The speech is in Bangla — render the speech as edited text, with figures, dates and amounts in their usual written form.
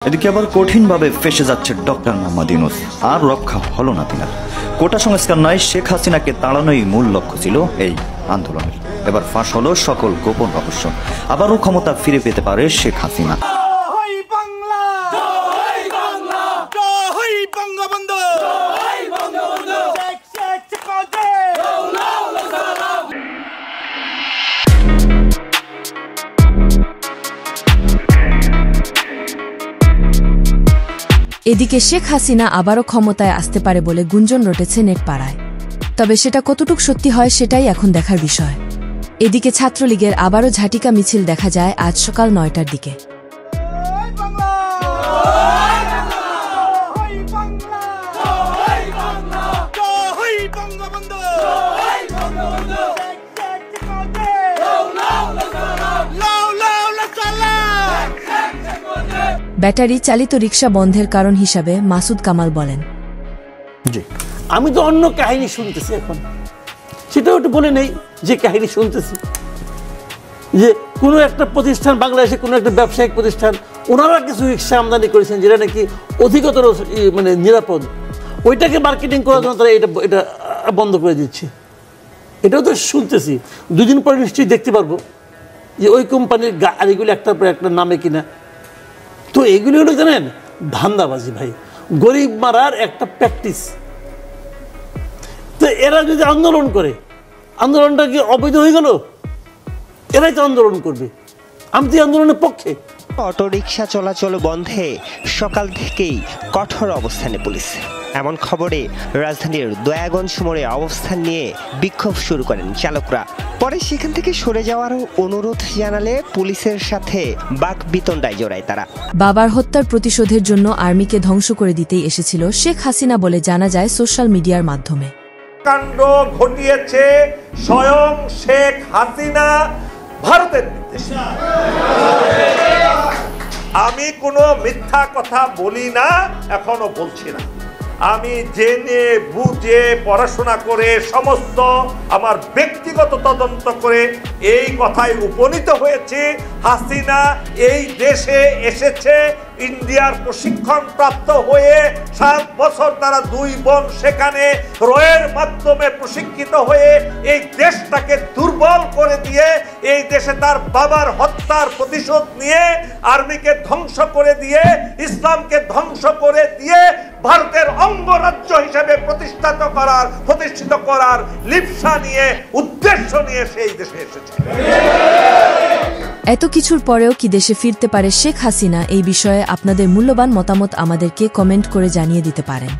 এদিকে আবার কঠিনভাবে ফেসে যাচ্ছে ডক্টর মোহাম্মদ ইউনূস। আর রক্ষা হলো না তিনার। কোটা সংস্কার নয়, শেখ হাসিনাকে তাড়ানোই মূল লক্ষ্য ছিল এই আন্দোলনের। এবার ফাঁস হলো সকল গোপন রহস্য। আবারও ক্ষমতা ফিরে পেতে পারে শেখ হাসিনা। এদিকে শেখ হাসিনা আবারও ক্ষমতায় আসতে পারে বলে গুঞ্জন রটেছে নেটপাড়ায়। তবে সেটা কতটুকু সত্যি হয় সেটাই এখন দেখার বিষয়। এদিকে ছাত্রলীগের আবারও ঝাঁটিকা মিছিল দেখা যায় আজ সকাল ৯টার দিকে। ব্যাটারি চালিত রিকশা বন্ধের কারণ হিসাবে মাসুদ কামাল বলেন, আমি তো অন্য কাহিনী শুনতেছি এখন, সেটাও একটু বলে নেই যে কাহিনী শুনতেছি যে কোনো একটা প্রতিষ্ঠান, বাংলাদেশে কোনো একটা ব্যবসায়িক প্রতিষ্ঠান, ওনারা কিছু রিক্সা আমদানি করেছেন যেটা নাকি অধিকতর মানে নিরাপদ, ওইটাকে মার্কেটিং করার জন্য তারা এটা বন্ধ করে দিচ্ছে। এটাও তো শুনতেছি। দুদিন পরে নিশ্চয়ই দেখতে পারবো যে ওই কোম্পানির গাড়িগুলো একটার পর একটা নামে কিনা। তো এগুলি হলো জানেন ধান্দাবাজি ভাই, গরিব মারার একটা প্র্যাকটিস। তো এরা যদি আন্দোলন করে, আন্দোলনটা কি অবৈধ হয়ে গেল? এরাই তো আন্দোলন করবে, আমি তো আন্দোলনের পক্ষে। অটোরিকশা চলাচল বন্ধে সকাল থেকেই কঠোর অবস্থানে পুলিশ। এমন খবরে রাজধানীর দয়াগঞ্জ মোড়ে অবস্থান নিয়ে বিক্ষোভ শুরু করেন চালকরা। পরে সেখান থেকে সরে যাওয়ারও অনুরোধ জানালে পুলিশের সাথে বাকবিতণ্ডায় জড়ায় তারা। বাবার হত্যার প্রতিশোধের জন্য আর্মিকে ধ্বংস করে দিতেই এসেছিল শেখ হাসিনা বলে জানা যায় সোশ্যাল মিডিয়ার মাধ্যমে। কাণ্ড ঘটিয়েছে স্বয়ং শেখ হাসিনা ভারতের নির্দেশে। আমি কোনো মিথ্যা কথা বলি না, এখনো বলছি না। আমি জেনে বুঝে পড়াশোনা করে সমস্ত আমার ব্যক্তিগত তদন্ত করে এই কথায় উপনীত হয়েছে, হাসিনা এই দেশে এসেছে ইন্ডিয়ার প্রশিক্ষণ প্রাপ্ত হয়ে 7 বছর তারা 2 বোন সেখানে রয়ের মাধ্যমে প্রশিক্ষিত হয়ে এই দেশটাকে দুর্বল করে দিয়ে এই দেশে তার বাবার হত্যার প্রতিশোধ নিয়ে আর্মিকে ধ্বংস করে দিয়ে ইসলামকে ধ্বংস করে দিয়ে ভারতের অঙ্গরাজ্য হিসেবে প্রতিষ্ঠিত করার লিপ্সা নিয়ে, উদ্দেশ্য নিয়ে সেই দেশে এসেছে। এত কিছুর পরেও কি দেশে ফিরতে পারে শেখ হাসিনা? এই বিষয়ে আপনাদের মূল্যবান মতামত আমাদেরকে কমেন্ট করে জানিয়ে দিতে পারেন।